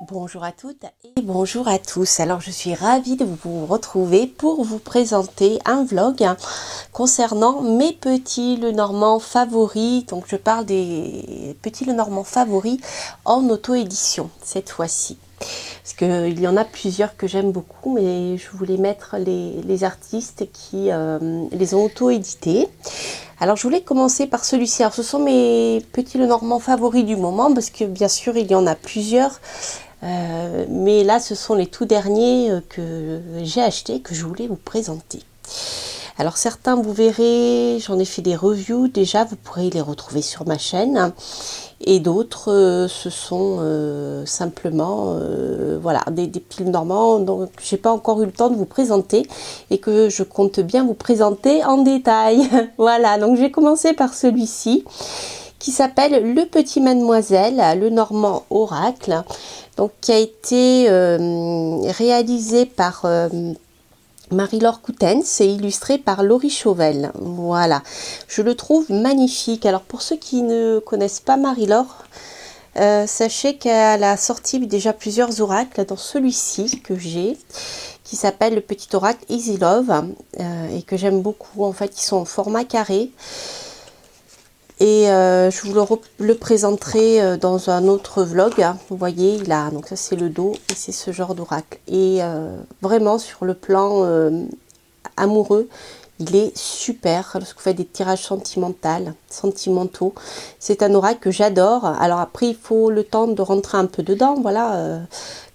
Bonjour à toutes et bonjour à tous. Alors je suis ravie de vous retrouver pour vous présenter un vlog concernant mes petits Lenormand favoris. Donc je parle des petits Lenormand favoris en auto-édition cette fois-ci. Parce qu'il y en a plusieurs que j'aime beaucoup, mais je voulais mettre les artistes qui les ont auto-édités. Alors je voulais commencer par celui-ci. Alors ce sont mes petits Lenormand favoris du moment, parce que bien sûr il y en a plusieurs. Mais là, ce sont les tout derniers que j'ai achetés, que je voulais vous présenter. Alors certains, vous verrez, j'en ai fait des reviews déjà, vous pourrez les retrouver sur ma chaîne. Et d'autres, ce sont simplement voilà, des piles Lenormand donc j'ai pas encore eu le temps de vous présenter et que je compte bien vous présenter en détail. Voilà, donc j'ai commencé par celui-ci qui s'appelle Le Petit Mademoiselle, Lenormand Oracle, donc qui a été réalisé par Marie-Laure Coutens et illustré par Laurie Chauvel. Voilà, je le trouve magnifique. Alors pour ceux qui ne connaissent pas Marie-Laure, sachez qu'elle a sorti déjà plusieurs oracles, dans celui-ci que j'ai, qui s'appelle le petit oracle Easy Love, et que j'aime beaucoup. En fait, ils sont en format carré. Et je vous le présenterai dans un autre vlog. Vous voyez, il a, donc ça c'est le dos et c'est ce genre d'oracle. Et vraiment sur le plan amoureux, il est super. Lorsque vous faites des tirages sentimentaux, c'est un oracle que j'adore. Alors après, il faut le temps de rentrer un peu dedans. Voilà,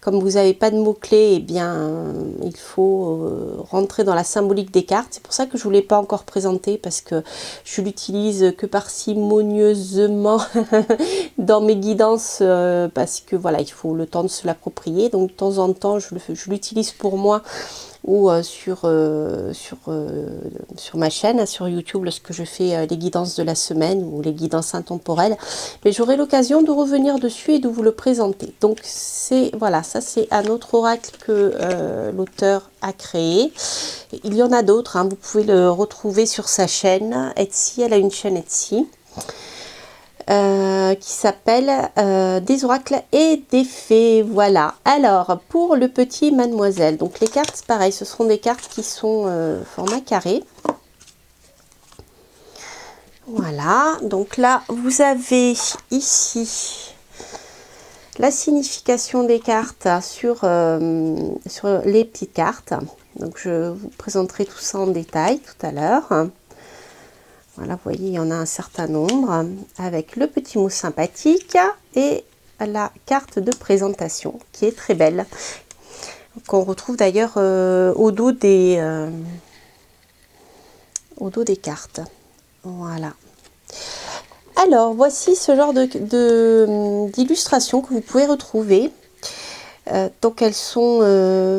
comme vous n'avez pas de mots-clés, eh bien, il faut rentrer dans la symbolique des cartes. C'est pour ça que je ne vous l'ai pas encore présenté, parce que je l'utilise que parcimonieusement dans mes guidances, parce que voilà, il faut le temps de se l'approprier. Donc de temps en temps, je l'utilise pour moi ou sur ma chaîne, sur YouTube, lorsque je fais les guidances de la semaine ou les guidances intemporelles. Mais j'aurai l'occasion de revenir dessus et de vous le présenter. Donc c'est voilà, ça c'est un autre oracle que l'auteur a créé. Il y en a d'autres, hein, vous pouvez le retrouver sur sa chaîne Etsy, elle a une chaîne Etsy. Qui s'appelle Des oracles et des fées. Voilà. Alors, pour le petit Mademoiselle, donc les cartes, pareil, ce sont des cartes qui sont format carré. Voilà. Donc là, vous avez ici la signification des cartes sur les petites cartes. Donc, je vous présenterai tout ça en détail tout à l'heure. Voilà, vous voyez, il y en a un certain nombre avec le petit mot sympathique et la carte de présentation qui est très belle, qu'on retrouve d'ailleurs au dos des cartes. Voilà. Alors, voici ce genre d'illustration que vous pouvez retrouver. Donc elles sont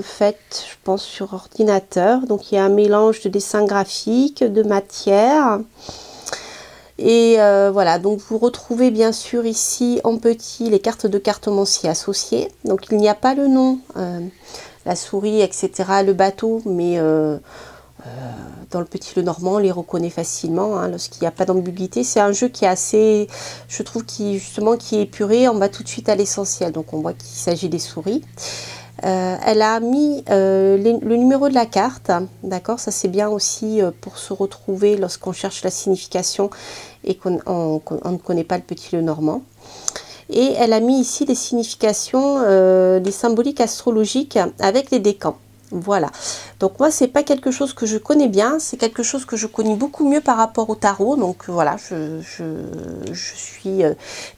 faites, je pense, sur ordinateur. Donc il y a un mélange de dessins graphiques, de matière. Et voilà, donc vous retrouvez bien sûr ici en petit les cartes de cartomancie associées. Donc il n'y a pas le nom, la souris, etc., le bateau, mais dans le petit Lenormand, on les reconnaît facilement hein, lorsqu'il n'y a pas d'ambiguïté. C'est un jeu qui est assez, je trouve, qui est épuré. On va tout de suite à l'essentiel. Donc on voit qu'il s'agit des souris. Elle a mis le numéro de la carte, d'accord, ça c'est bien aussi pour se retrouver lorsqu'on cherche la signification et qu'on ne connaît pas le petit Lenormand. Et elle a mis ici des significations, des symboliques astrologiques avec les décans. Voilà, donc moi c'est pas quelque chose que je connais bien, c'est quelque chose que je connais beaucoup mieux par rapport au tarot, donc voilà, je suis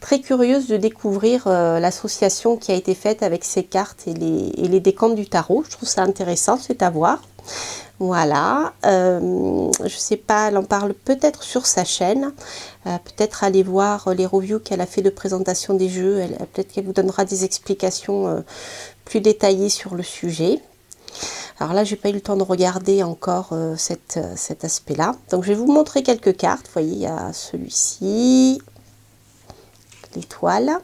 très curieuse de découvrir l'association qui a été faite avec ces cartes et les décans du tarot. Je trouve ça intéressant, c'est à voir. Voilà, je sais pas, elle en parle peut-être sur sa chaîne, peut-être aller voir les reviews qu'elle a fait de présentation des jeux, peut-être qu'elle vous donnera des explications plus détaillées sur le sujet. Alors là, j'ai pas eu le temps de regarder encore cet aspect-là. Donc, je vais vous montrer quelques cartes. Vous voyez, il y a celui-ci, l'étoile,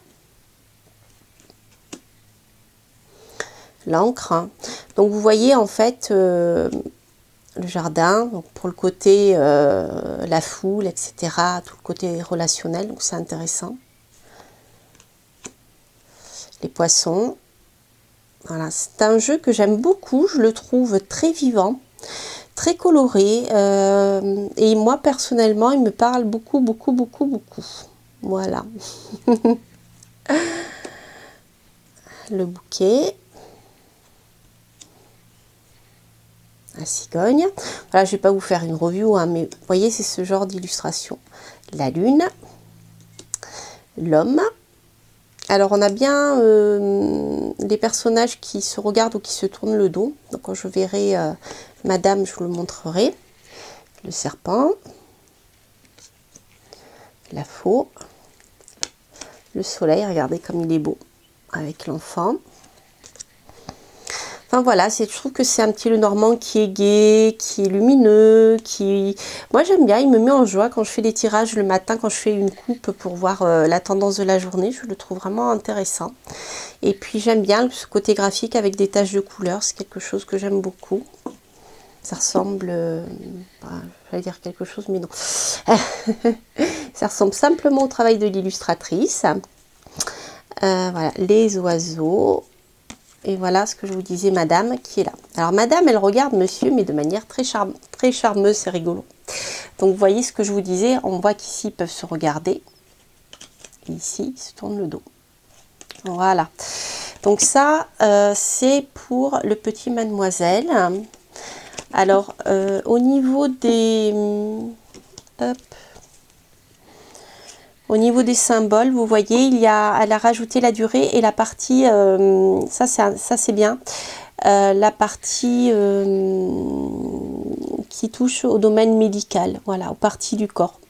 l'encre. Donc, vous voyez en fait le jardin, donc pour le côté la foule, etc., tout le côté relationnel. Donc, c'est intéressant. Les poissons. Voilà, c'est un jeu que j'aime beaucoup, je le trouve très vivant, très coloré, et moi personnellement il me parle beaucoup, beaucoup, beaucoup, beaucoup. Voilà. Le bouquet. La cigogne. Voilà, je vais pas vous faire une review, hein, mais vous voyez, c'est ce genre d'illustration. La lune, l'homme. Alors, on a bien les personnages qui se regardent ou qui se tournent le dos. Donc, quand je verrai Madame, je vous le montrerai. Le serpent, la faux, le soleil. Regardez comme il est beau avec l'enfant. Enfin voilà, je trouve que c'est un petit Lenormand qui est gai, qui est lumineux, qui... Moi j'aime bien, il me met en joie quand je fais des tirages le matin, quand je fais une coupe pour voir la tendance de la journée, je le trouve vraiment intéressant. Et puis j'aime bien ce côté graphique avec des taches de couleur, c'est quelque chose que j'aime beaucoup. Ça ressemble, j'allais dire quelque chose mais non. Ça ressemble simplement au travail de l'illustratrice. Voilà, les oiseaux. Et voilà ce que je vous disais, Madame qui est là. Alors Madame, elle regarde Monsieur, mais de manière très charmeuse, c'est rigolo. Donc vous voyez ce que je vous disais, on voit qu'ici ils peuvent se regarder. Et ici, ils se tournent le dos. Voilà. Donc ça, c'est pour le petit Mademoiselle. Alors, au niveau des... Hop. Au niveau des symboles, vous voyez, elle a rajouté la durée et la partie, ça c'est bien, la partie qui touche au domaine médical, voilà, aux parties du corps.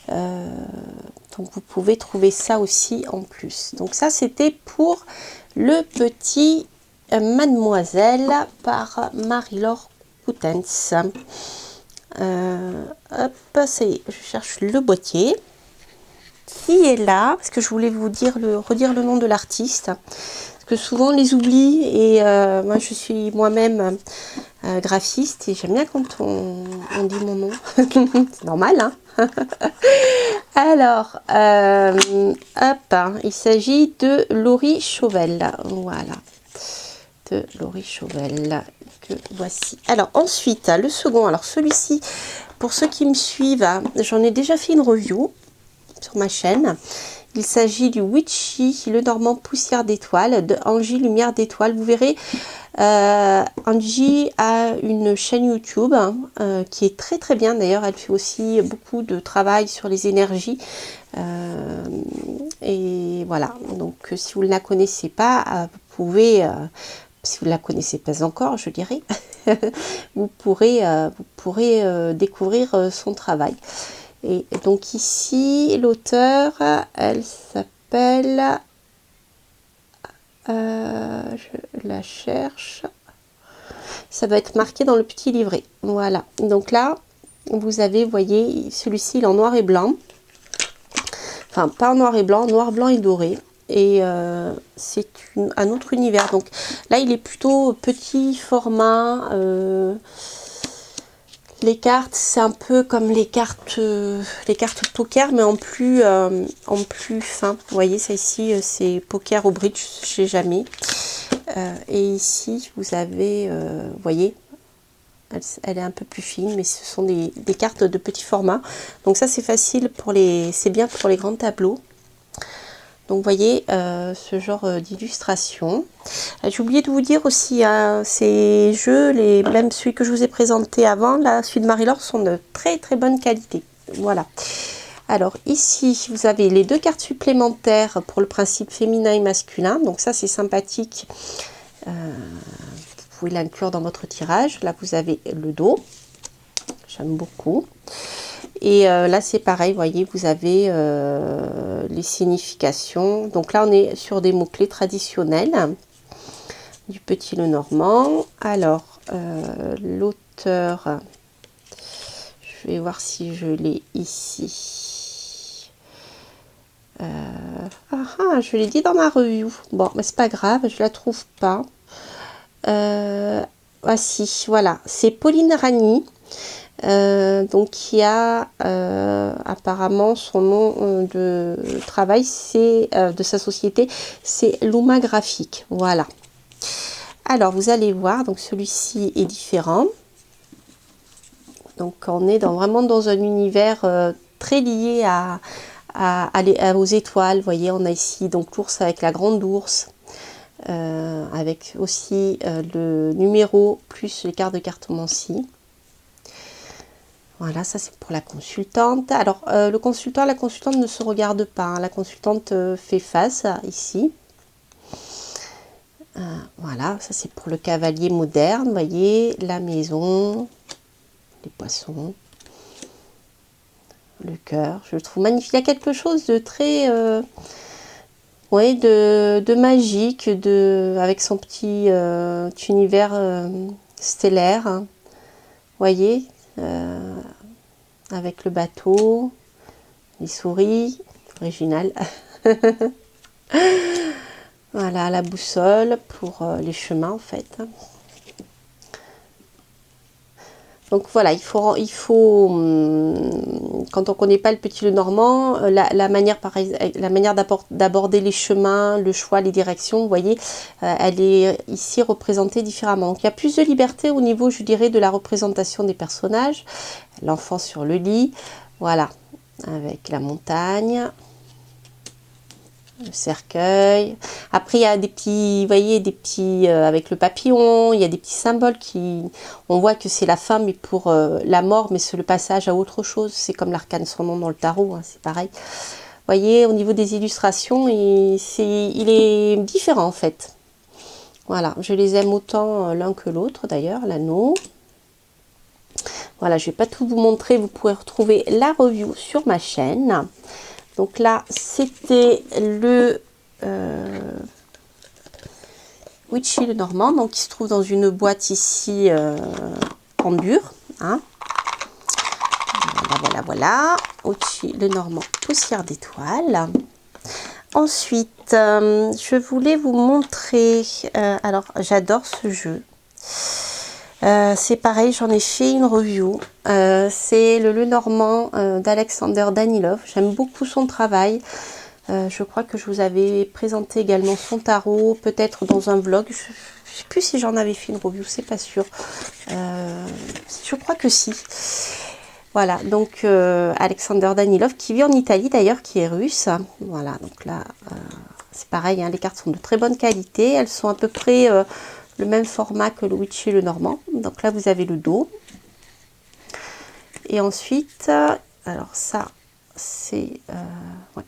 Donc vous pouvez trouver ça aussi en plus. Donc ça c'était pour le petit Mademoiselle par Marie-Laure Coutens. Hop, ça y est, je cherche le boîtier qui est là, parce que je voulais vous redire le nom de l'artiste, parce que souvent on les oublie, et moi je suis moi-même graphiste, et j'aime bien quand on dit mon nom, c'est normal, hein. Alors, hop, hein, il s'agit de Laurie Chauvel, voilà, de Laurie Chauvel, que voici. Alors ensuite, le second, alors celui-ci, pour ceux qui me suivent, j'en ai déjà fait une review sur ma chaîne. Il s'agit du Witchy, le Normand Poussière d'étoiles, de Angie Lumière d'étoiles. Vous verrez, Angie a une chaîne YouTube qui est très très bien. D'ailleurs, elle fait aussi beaucoup de travail sur les énergies. Et voilà, donc si vous ne la connaissez pas, vous pouvez, si vous ne la connaissez pas encore, je dirais, vous pourrez découvrir son travail. Et donc ici, l'auteur, elle s'appelle, je la cherche, ça va être marqué dans le petit livret. Voilà, donc là, vous avez, vous voyez, celui-ci, il est en noir et blanc. Enfin, pas en noir et blanc, noir, blanc et doré. Et c'est un autre univers. Donc là, il est plutôt petit format. Les cartes, c'est un peu comme les cartes poker, mais en plus fin. Vous voyez, ça ici, c'est poker au bridge, je sais jamais. Et ici, vous avez, vous voyez, elle est un peu plus fine, mais ce sont des cartes de petit format. Donc ça, c'est facile c'est bien pour les grands tableaux. Donc vous voyez ce genre d'illustration. J'ai oublié de vous dire aussi, ces jeux, même celui que je vous ai présenté avant, là, celui de Marie-Laure, sont de très très bonne qualité. Voilà. Alors ici, vous avez les 2 cartes supplémentaires pour le principe féminin et masculin. Donc ça, c'est sympathique. Vous pouvez l'inclure dans votre tirage. Là, vous avez le dos. J'aime beaucoup. Et là, c'est pareil, vous voyez, vous avez les significations. Donc là, on est sur des mots-clés traditionnels du petit Lenormand. Alors, l'auteur, je vais voir si je l'ai ici. Je l'ai dit dans ma review. Bon, mais c'est pas grave, je la trouve pas. Ah si, voilà, c'est Pauline Ragny. Donc qui a apparemment son nom de travail, c'est de sa société, c'est Luma Graphique. Voilà. Alors, vous allez voir, donc celui-ci est différent. Donc, on est vraiment dans un univers très lié aux étoiles. Vous voyez, on a ici donc l'ours avec la grande ours, avec aussi le numéro plus les cartes de cartomancie. Voilà, ça c'est pour la consultante. Alors, le consultant, la consultante ne se regarde pas, hein. La consultante fait face ici. Voilà, ça c'est pour le cavalier moderne. Vous voyez, la maison, les poissons, le cœur. Je le trouve magnifique. Il y a quelque chose de très, ouais, de magique, avec son petit univers stellaire. Hein. Vous voyez, avec le bateau, les souris, original. Voilà, la boussole pour les chemins en fait. Donc voilà, quand on ne connaît pas le petit Lenormand, la manière d'aborder les chemins, le choix, les directions, vous voyez, elle est ici représentée différemment. Donc il y a plus de liberté au niveau, je dirais, de la représentation des personnages. L'enfant sur le lit, voilà, avec la montagne. Le cercueil. Après, il y a des petits, vous voyez, des petits avec le papillon. Il y a des petits symboles on voit que c'est la fin, mais pour la mort, mais c'est le passage à autre chose. C'est comme l'arcane sans nom dans le tarot, hein, c'est pareil. Vous voyez, au niveau des illustrations, il est différent en fait. Voilà, je les aime autant l'un que l'autre d'ailleurs, l'anneau. Voilà, je ne vais pas tout vous montrer. Vous pouvez retrouver la review sur ma chaîne. Donc là, c'était le Witchy Lenormand, donc qui se trouve dans une boîte ici en dur. Hein. Voilà. Witchy Lenormand, poussière d'étoiles. Ensuite, je voulais vous montrer, alors j'adore ce jeu. C'est pareil, j'en ai fait une review. C'est le Lenormand d'Alexander Danilov. J'aime beaucoup son travail. Je crois que je vous avais présenté également son tarot, peut-être dans un vlog. Je ne sais plus si j'en avais fait une review, c'est pas sûr. Je crois que si. Voilà, donc Alexander Danilov qui vit en Italie d'ailleurs, qui est russe. Voilà, donc là, c'est pareil, hein, les cartes sont de très bonne qualité. Elles sont à peu près le même format que le Witchy Lenormand. Donc là, vous avez le dos. Et ensuite, alors ça, c'est... ouais.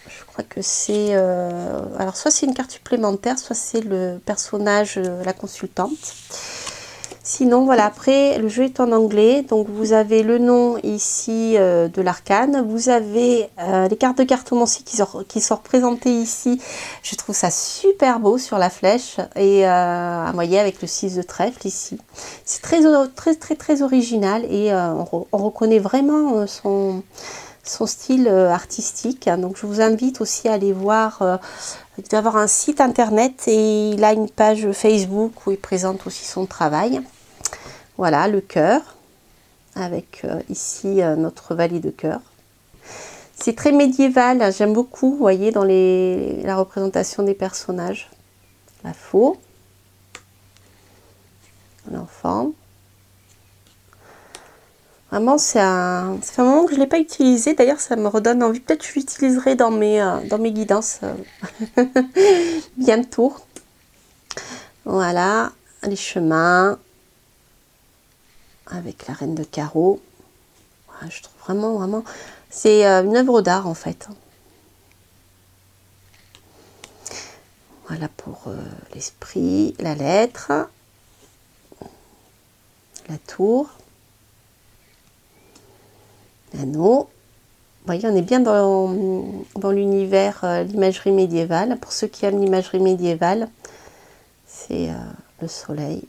Je crois que c'est... alors, soit c'est une carte supplémentaire, soit c'est le personnage, la consultante. Sinon, voilà, après, le jeu est en anglais. Donc, vous avez le nom ici de l'arcane. Vous avez les cartes de cartomancie qui sont représentées ici. Je trouve ça super beau sur la flèche. Et vous voyez, avec le 6 de trèfle ici. C'est très original. Et on reconnaît vraiment son style artistique. Donc, je vous invite aussi à aller voir. Il doit avoir un site internet et il a une page Facebook où il présente aussi son travail. Voilà, le cœur, avec ici notre vallée de cœur. C'est très médiéval, j'aime beaucoup, vous voyez, dans la représentation des personnages. La faux, l'enfant. Vraiment, c'est un moment que je ne l'ai pas utilisé. D'ailleurs, ça me redonne envie. Peut-être que je l'utiliserai dans mes guidances bientôt. Voilà, les chemins. Avec la reine de carreau. Voilà, je trouve vraiment... C'est une œuvre d'art en fait. Voilà pour l'esprit, la lettre, la tour, l'anneau. Vous voyez, on est bien dans l'univers, l'imagerie médiévale. Pour ceux qui aiment l'imagerie médiévale, c'est le soleil.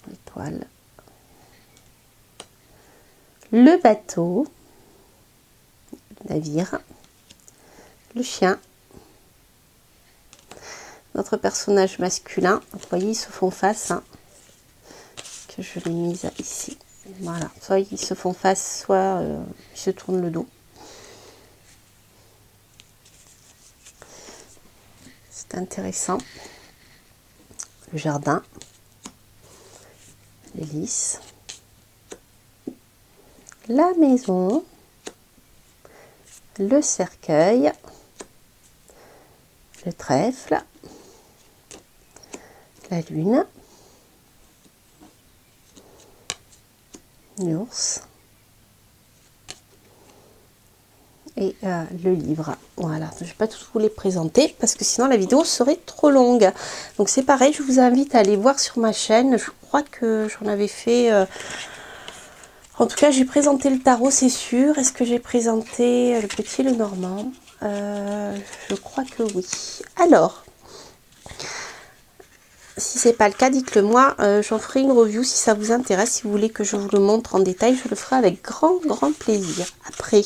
L'étoile, le bateau, le navire, le chien, notre personnage masculin. Vous voyez, ils se font face, hein, que je l'ai mise ici. Voilà, soit ils se font face, soit ils se tournent le dos. C'est intéressant. Le jardin, les lys, la maison, le cercueil, le trèfle, la lune, l'ours et le livre. Voilà, je ne vais pas tous vous les présenter parce que sinon la vidéo serait trop longue. Donc c'est pareil, je vous invite à aller voir sur ma chaîne. Je crois que j'en avais fait... En tout cas, j'ai présenté le tarot, c'est sûr. Est-ce que j'ai présenté le petit le normand? Je crois que oui. Alors, si c'est pas le cas, dites-le moi. J'en ferai une review si ça vous intéresse. Si vous voulez que je vous le montre en détail, je le ferai avec grand plaisir. Après,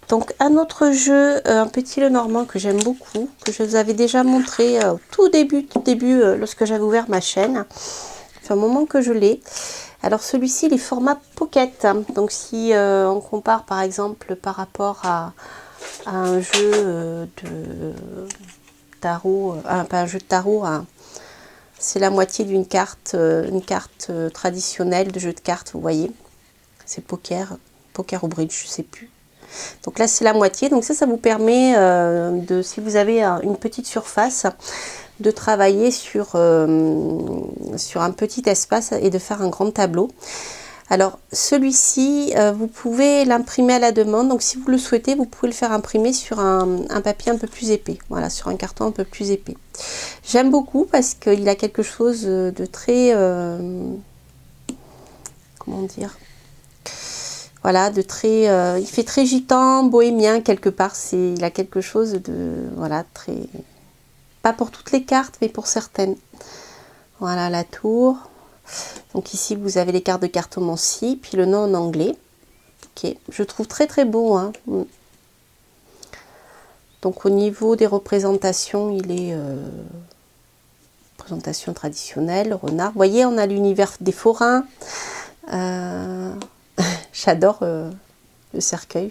donc un autre jeu, un petit le normand que j'aime beaucoup, que je vous avais déjà montré au tout début, lorsque j'avais ouvert ma chaîne. Ça fait un moment que je l'ai. Alors celui-ci, il est format pocket. Donc si on compare par exemple par rapport à un jeu de tarot, pas un jeu de tarot, c'est la moitié d'une carte, une carte traditionnelle de jeu de cartes, vous voyez. C'est poker ou bridge, je sais plus. Donc là c'est la moitié, donc ça vous permet si vous avez une petite surface, de travailler sur un petit espace et de faire un grand tableau. Alors celui-ci, vous pouvez l'imprimer à la demande, donc si vous le souhaitez, vous pouvez le faire imprimer sur un papier un peu plus épais, voilà, sur un carton un peu plus épais. J'aime beaucoup parce qu'il a quelque chose de très, comment dire, voilà, de très, il fait très gitan, bohémien quelque part, il a quelque chose de, voilà, très, pas pour toutes les cartes, mais pour certaines. Voilà la tour. Donc ici, vous avez les cartes de cartomancie, puis le nom en anglais. Ok, je trouve très beau. Hein. Donc au niveau des représentations, il est présentation traditionnelle, renard. Vous voyez, on a l'univers des forains. J'adore le cercueil.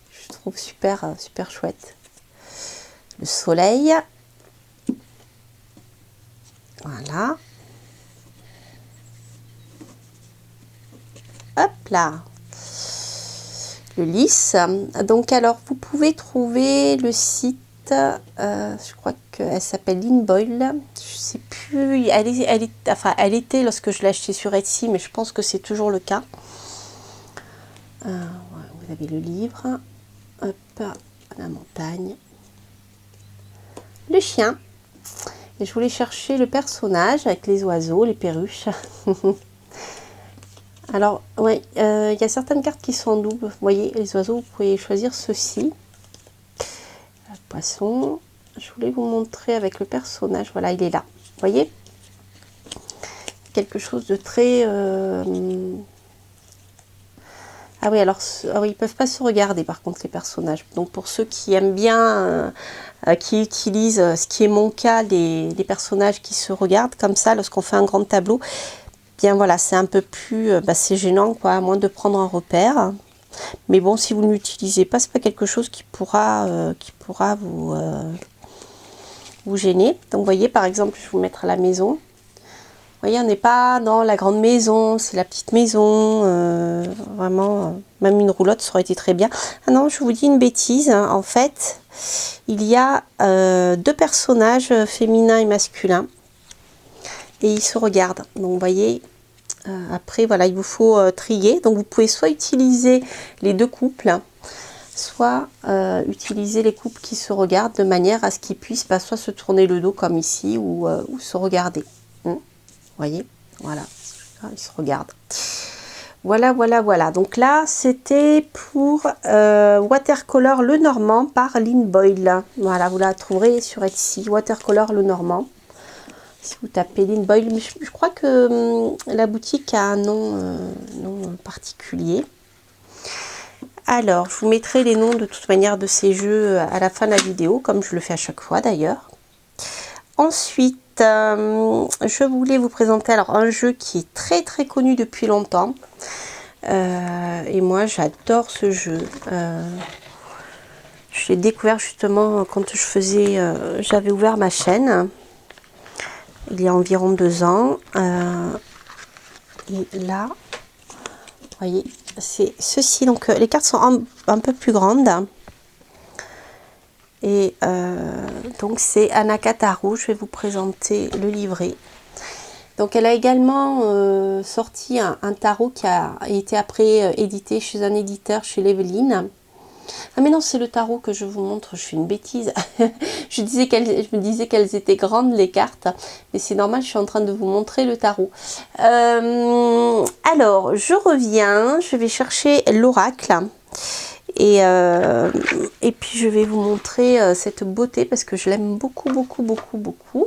Je trouve super chouette. Le soleil. Voilà. Hop là. Le lys. Donc alors, vous pouvez trouver le site, je crois qu'elle s'appelle Lynn Boyle. Je sais plus, elle était lorsque je l'ai acheté sur Etsy, mais je pense que c'est toujours le cas. Vous avez le livre. Hop, la montagne. Le chien. Et je voulais chercher le personnage avec les oiseaux, les perruches. Alors, oui, y a certaines cartes qui sont en double. Vous voyez, les oiseaux, vous pouvez choisir ceci. Le poisson. Je voulais vous montrer avec le personnage. Voilà, il est là. Vous voyez, quelque chose de très... Ah oui, alors, ils ne peuvent pas se regarder, par contre, les personnages. Donc, pour ceux qui aiment bien, qui utilisent, ce qui est mon cas, les personnages qui se regardent comme ça, lorsqu'on fait un grand tableau, bien voilà, c'est un peu plus... c'est gênant, quoi, à moins de prendre un repère. Mais bon, si vous ne l'utilisez pas, c'est pas quelque chose qui pourra vous gêner. Donc, vous voyez, par exemple, je vais vous mettre à la maison. Vous voyez, on n'est pas dans la grande maison, c'est la petite maison, vraiment, même une roulotte, ça aurait été très bien. Ah non, je vous dis une bêtise, hein. En fait, il y a deux personnages féminins et masculins, et ils se regardent. Donc, vous voyez, après, voilà, il vous faut trier. Donc, vous pouvez soit utiliser les deux couples, soit utiliser les couples qui se regardent de manière à ce qu'ils puissent soit se tourner le dos comme ici, ou se regarder. Vous voyez, voilà, ils se regardent. Voilà. Donc là, c'était pour Watercolor Le Normand par Lynn Boyle. Voilà, vous la trouverez sur Etsy, Watercolor Le Normand. Si vous tapez Lynn Boyle, je crois que la boutique a un nom particulier. Alors, je vous mettrai les noms de toute manière de ces jeux à la fin de la vidéo, comme je le fais à chaque fois d'ailleurs. Ensuite, je voulais vous présenter alors un jeu qui est très connu depuis longtemps. Et moi, j'adore ce jeu. Je l'ai découvert justement quand je faisais, j'avais ouvert ma chaîne il y a environ 2 ans. Et là, vous voyez, c'est ceci. Donc les cartes sont un peu plus grandes. Et donc c'est Anakataru. Je vais vous présenter le livret. Donc elle a également sorti un tarot qui a été après édité chez un éditeur, chez Léveline. Ah mais non, c'est le tarot que je vous montre, je fais une bêtise. Je me disais qu'elles étaient grandes les cartes, mais c'est normal, je suis en train de vous montrer le tarot. Alors, je reviens, je vais chercher l'oracle. Et puis je vais vous montrer cette beauté parce que je l'aime beaucoup, beaucoup, beaucoup, beaucoup.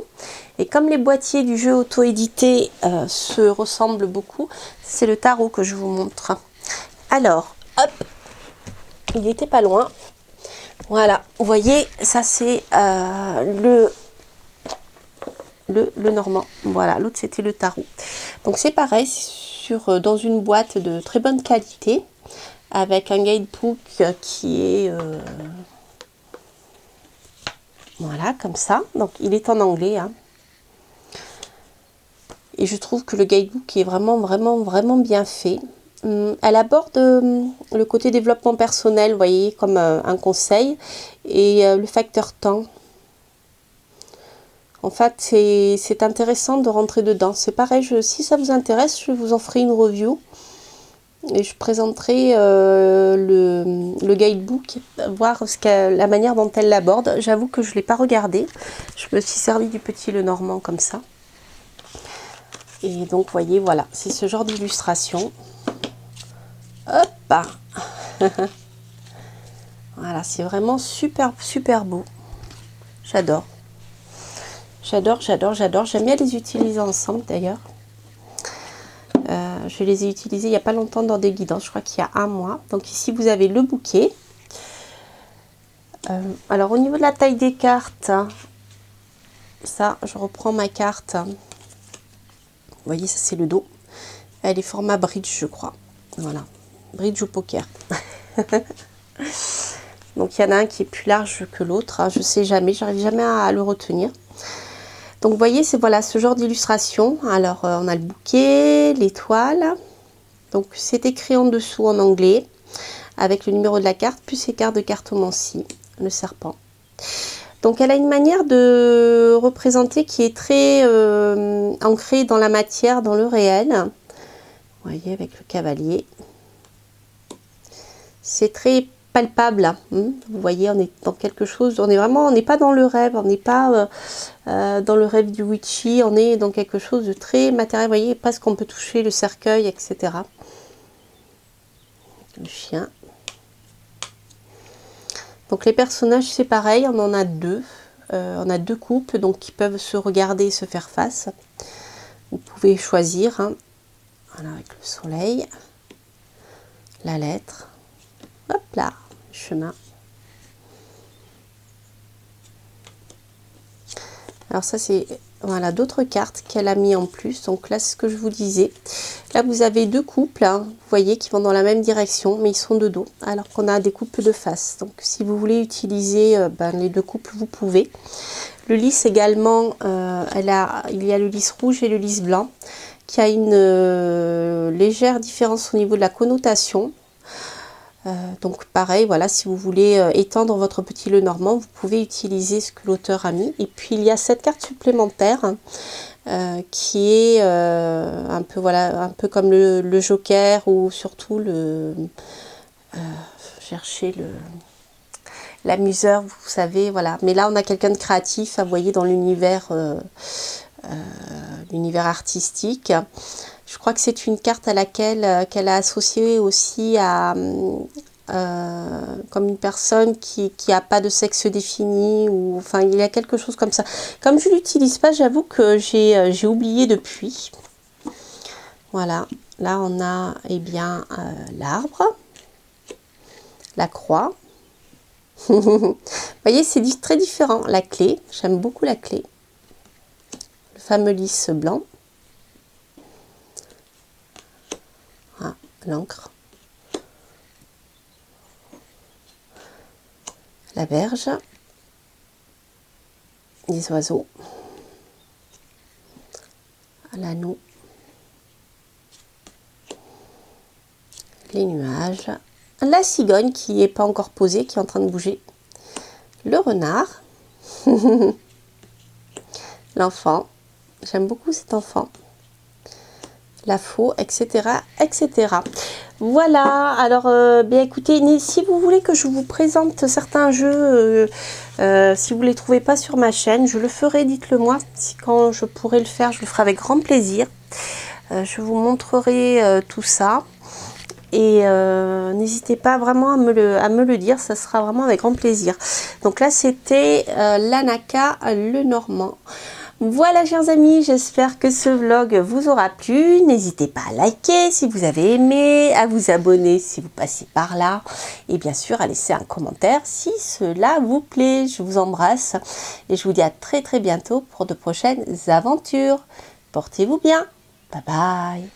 Et comme les boîtiers du jeu auto-édité se ressemblent beaucoup, c'est le tarot que je vous montre. Alors, hop, il n'était pas loin. Voilà, vous voyez, ça c'est le normand. Voilà, l'autre c'était le tarot. Donc c'est pareil, dans une boîte de très bonne qualité, avec un guidebook qui est voilà, comme ça. Donc il est en anglais, hein. Et je trouve que le guidebook est vraiment, vraiment, vraiment bien fait. Elle aborde le côté développement personnel, vous voyez, comme un conseil, et le facteur temps. En fait, c'est intéressant de rentrer dedans. C'est pareil, si ça vous intéresse, je vous en ferai une review. Et je présenterai le guidebook, voir la manière dont elle l'aborde. J'avoue que je ne l'ai pas regardé. Je me suis servi du petit Lenormand comme ça. Et donc, vous voyez, voilà, c'est ce genre d'illustration. Hop. Voilà, c'est vraiment super, super beau. J'adore. J'adore, j'adore, j'adore. J'aime bien les utiliser ensemble d'ailleurs. Je les ai utilisés il n'y a pas longtemps dans des guidances, je crois qu'il y a un mois. Donc ici, vous avez le bouquet. Alors, au niveau de la taille des cartes, ça, je reprends ma carte. Vous voyez, ça, c'est le dos. Elle est format bridge, je crois. Voilà, bridge ou poker. Donc, il y en a un qui est plus large que l'autre. Hein. Je ne sais jamais, j'arrive jamais à le retenir. Donc, vous voyez, c'est voilà, ce genre d'illustration. Alors, on a le bouquet, l'étoile. Donc, c'est écrit en dessous en anglais, avec le numéro de la carte, plus ses cartes de cartomancie, le serpent. Donc, elle a une manière de représenter qui est très ancrée dans la matière, dans le réel. Vous voyez, avec le cavalier. C'est très palpable. Hein. Vous voyez, on est dans quelque chose, on n'est pas dans le rêve, on n'est pas dans le rêve du witchy, on est dans quelque chose de très matériel. Vous voyez, presque qu'on peut toucher le cercueil, etc. Le chien. Donc les personnages, c'est pareil, on en a deux. On a deux couples donc qui peuvent se regarder et se faire face. Vous pouvez choisir. Hein. Voilà, avec le soleil, la lettre. Hop là, chemin. Alors ça c'est voilà d'autres cartes qu'elle a mis en plus. Donc là c'est ce que je vous disais. Là vous avez deux couples, hein, vous voyez, qui vont dans la même direction, mais ils sont de dos, alors qu'on a des couples de face. Donc si vous voulez utiliser les deux couples, vous pouvez. Le lys également, il y a le lys rouge et le lys blanc, qui a une légère différence au niveau de la connotation. Donc pareil, voilà, si vous voulez étendre votre petit Lenormand, vous pouvez utiliser ce que l'auteur a mis. Et puis il y a cette carte supplémentaire qui est un peu voilà, un peu comme le Joker, ou surtout chercher l'amuseur, vous savez, voilà. Mais là on a quelqu'un de créatif, vous voyez, dans l'univers artistique. Je crois que c'est une carte à laquelle qu'elle a associée aussi à comme une personne qui n'a pas de sexe défini, ou enfin il y a quelque chose comme ça. Comme je l'utilise pas, j'avoue que j'ai oublié depuis. Voilà, là on a bien l'arbre, la croix. Vous voyez, c'est très différent. La clé, j'aime beaucoup la clé. Le fameux lys blanc. Ah, l'encre. la berge, les oiseaux, l'anneau, les nuages, la cigogne qui n'est pas encore posée, qui est en train de bouger, le renard, l'enfant, j'aime beaucoup cet enfant, la faux, etc., etc. Voilà, alors bien écoutez, si vous voulez que je vous présente certains jeux, si vous ne les trouvez pas sur ma chaîne, je le ferai, dites-le moi. Si quand je pourrai le faire, je le ferai avec grand plaisir. Je vous montrerai tout ça. Et n'hésitez pas vraiment à me le dire, ça sera vraiment avec grand plaisir. Donc là, c'était l'Anaka, le Normand. Voilà, chers amis, j'espère que ce vlog vous aura plu. N'hésitez pas à liker si vous avez aimé, à vous abonner si vous passez par là. Et bien sûr, à laisser un commentaire si cela vous plaît. Je vous embrasse et je vous dis à très bientôt pour de prochaines aventures. Portez-vous bien. Bye bye.